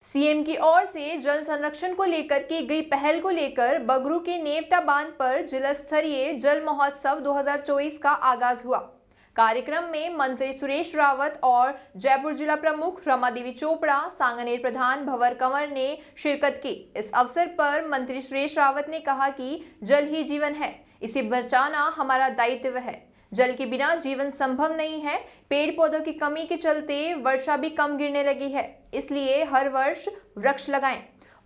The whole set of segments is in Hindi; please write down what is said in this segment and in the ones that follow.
सीएम की ओर से जल संरक्षण को लेकर की गई पहल को लेकर बगरू के नेवटा बांध पर जिला स्तरीय जल महोत्सव 2024 का आगाज हुआ। कार्यक्रम में मंत्री सुरेश रावत और जयपुर जिला प्रमुख रमा देवी चोपड़ा, सांगानेर प्रधान भंवर कंवर ने शिरकत की। इस अवसर पर मंत्री सुरेश रावत ने कहा कि जल ही जीवन है, इसे बचाना हमारा दायित्व है। जल के बिना जीवन संभव नहीं है। पेड़ पौधों की कमी के चलते वर्षा भी कम गिरने लगी है, इसलिए हर वर्ष वृक्ष लगाएं,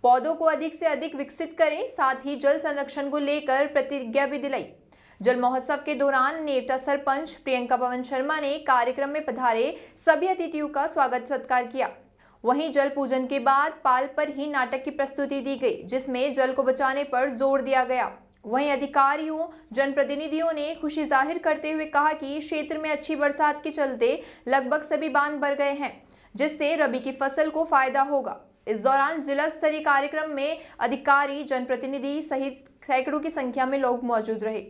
पौधों को अधिक से अधिक विकसित करें। साथ ही जल संरक्षण को लेकर प्रतिज्ञा भी दिलाई। जल महोत्सव के दौरान नेवटा सरपंच प्रियंका पवन शर्मा ने कार्यक्रम में पधारे सभी अतिथियों का स्वागत सत्कार किया। वहीं जल पूजन के बाद पाल पर ही नाटक की प्रस्तुति दी गई, जिसमें जल को बचाने पर जोर दिया गया। वहीं अधिकारियों, जनप्रतिनिधियों ने खुशी जाहिर करते हुए कहा कि क्षेत्र में अच्छी बरसात के चलते लगभग सभी बांध भर गए हैं, जिससे रबी की फसल को फायदा होगा। इस दौरान जिला स्तरीय कार्यक्रम में अधिकारी, जनप्रतिनिधि सहित सैकड़ों की संख्या में लोग मौजूद रहे।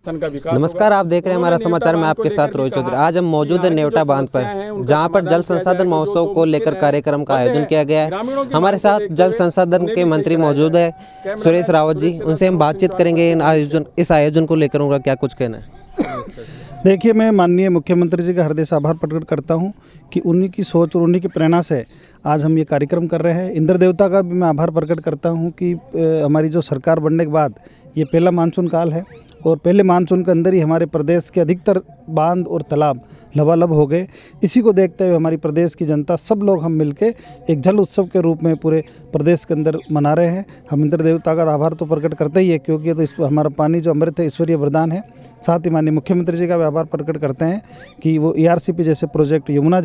नमस्कार, आप देख रहे हैं हमारा समाचार में आपके साथ रोहित चौधरी। आज हम मौजूद हैं नेवटा बांध पर, जहां पर जल संसाधन महोत्सव को लेकर कार्यक्रम का आयोजन किया गया है। हमारे साथ जल संसाधन के मंत्री मौजूद है सुरेश रावत जी। उनसे हम बातचीत करेंगे इस आयोजन को लेकर उनका क्या कुछ कहना है। देखिए, मैं माननीय मुख्यमंत्री जी का हृदय से आभार प्रकट करता हूं कि उन्हीं की सोच और उन्हीं की प्रेरणा से आज हम ये कार्यक्रम कर रहे हैं। इंद्र देवता का भी मैं आभार प्रकट करता हूं कि हमारी जो सरकार बनने के बाद ये पहला मानसून काल है और पहले मानसून के अंदर ही हमारे प्रदेश के अधिकतर बांध और तालाब लबालब हो गए। इसी को देखते हुए हमारी प्रदेश की जनता, सब लोग हम मिलके एक जल उत्सव के रूप में पूरे प्रदेश के अंदर मना रहे हैं। हम इंद्र देवता का आभार तो प्रकट करते ही है, क्योंकि ये तो हमारा पानी जो अमृत है, ईश्वरीय वरदान है। साथ ही माननीय मुख्यमंत्री जी का भी आभार प्रकट करते हैं कि वो ERCP जैसे प्रोजेक्ट, यमुना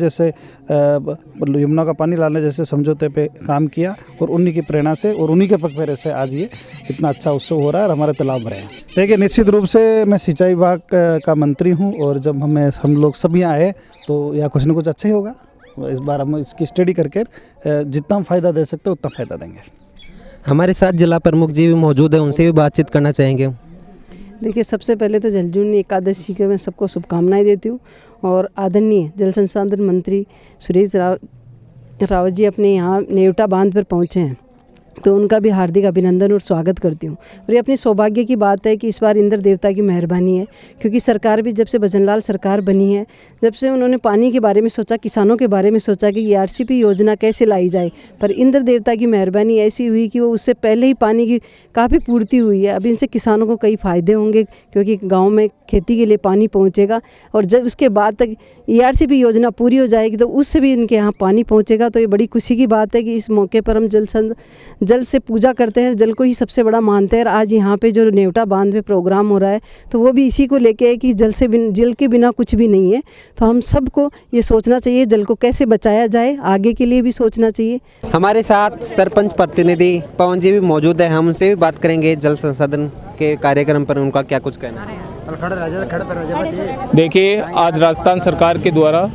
का पानी लाने जैसे समझौते पे काम किया और उन्हीं की प्रेरणा से और उन्हीं के पगफेरे से आज ये इतना अच्छा उत्सव हो रहा है और हमारे तालाब भरे हैं। देखिए, निश्चित रूप से मैं सिंचाई विभाग का मंत्री हूँ और जब हम लोग सब यहाँ आए तो यहाँ कुछ न कुछ अच्छा ही होगा। इस बार हम इसकी स्टडी करके जितना हम फ़ायदा दे सकते हैं उतना फ़ायदा देंगे। हमारे साथ जिला प्रमुख जी भी मौजूद है, उनसे भी बातचीत करना चाहेंगे। देखिए, सबसे पहले तो जलजून एकादशी के मैं सबको शुभकामनाएं देती हूँ और आदरणीय जल संसाधन मंत्री सुरेश रावत जी अपने यहाँ नेवटा बांध पर पहुँचे हैं, तो उनका भी हार्दिक अभिनंदन और स्वागत करती हूँ। और ये अपनी सौभाग्य की बात है कि इस बार इंद्र देवता की मेहरबानी है, क्योंकि सरकार भी जब से भजनलाल सरकार बनी है, जब से उन्होंने पानी के बारे में सोचा, किसानों के बारे में सोचा कि ERCP योजना कैसे लाई जाए, पर इंद्र देवता की मेहरबानी ऐसी हुई कि वो उससे पहले ही पानी की काफ़ी पूर्ति हुई है। अब इनसे किसानों को कई फ़ायदे होंगे, क्योंकि गाँव में खेती के लिए पानी पहुँचेगा और जब उसके बाद तक ERCP योजना पूरी हो जाएगी तो उससे भी इनके यहाँ पानी पहुँचेगा। तो ये बड़ी खुशी की बात है कि इस मौके पर हम जल से पूजा करते हैं, जल को ही सबसे बड़ा मानते हैं। और आज यहाँ पे जो नेवटा बांध पे प्रोग्राम हो रहा है तो वो भी इसी को लेके है कि जल के बिना कुछ भी नहीं है। तो हम सबको ये सोचना चाहिए जल को कैसे बचाया जाए, आगे के लिए भी सोचना चाहिए। हमारे साथ सरपंच प्रतिनिधि पवन जी भी मौजूद है, हम उनसे भी बात करेंगे जल संसाधन के कार्यक्रम पर उनका क्या कुछ कहना है। देखिए, आज राजस्थान सरकार के द्वारा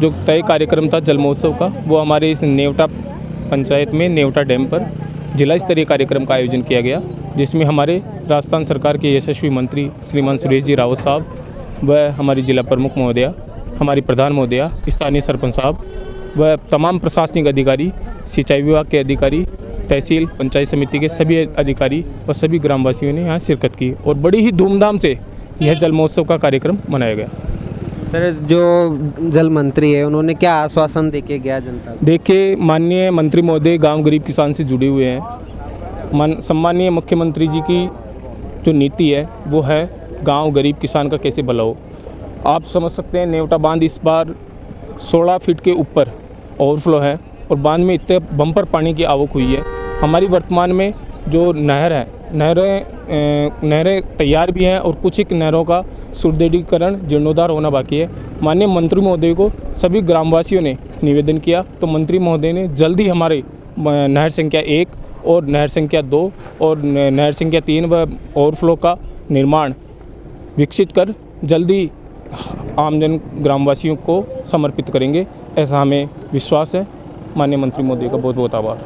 जो तय कार्यक्रम था जल महोत्सव का, वो हमारे इस नेवटा पंचायत में नेवटा डैम पर जिला स्तरीय कार्यक्रम का आयोजन किया गया, जिसमें हमारे राजस्थान सरकार के यशस्वी मंत्री श्रीमान सुरेश जी रावत साहब व हमारी जिला प्रमुख महोदया, हमारी प्रधान महोदया, स्थानीय सरपंच साहब व तमाम प्रशासनिक अधिकारी, सिंचाई विभाग के अधिकारी, तहसील पंचायत समिति के सभी अधिकारी व सभी ग्रामवासियों ने यहाँ शिरकत की और बड़ी ही धूमधाम से यह जल महोत्सव का कार्यक्रम मनाया गया। सर, जो जल मंत्री है उन्होंने क्या आश्वासन देके गया जनता को? देखिए, माननीय मंत्री महोदय गांव गरीब किसान से जुड़े हुए हैं। सम्मानीय मुख्यमंत्री जी की जो नीति है वो है गांव गरीब किसान का कैसे भला हो। आप समझ सकते हैं, नेवटा बांध इस बार 16 फीट के ऊपर ओवरफ्लो है और बांध में इतने बम्पर पानी की आवक हुई है। हमारी वर्तमान में जो नहर है, नहरें तैयार भी हैं और कुछ एक नहरों का सुदृढ़ीकरण जीर्णोद्धार होना बाकी है। माननीय मंत्री महोदय को सभी ग्रामवासियों ने निवेदन किया, तो मंत्री महोदय ने जल्दी हमारे नहर संख्या 1 और नहर संख्या 2 और नहर संख्या 3 व ओवरफ्लो का निर्माण विकसित कर जल्दी आमजन ग्रामवासियों को समर्पित करेंगे, ऐसा हमें विश्वास है। माननीय मंत्री महोदय का बहुत बहुत आभार।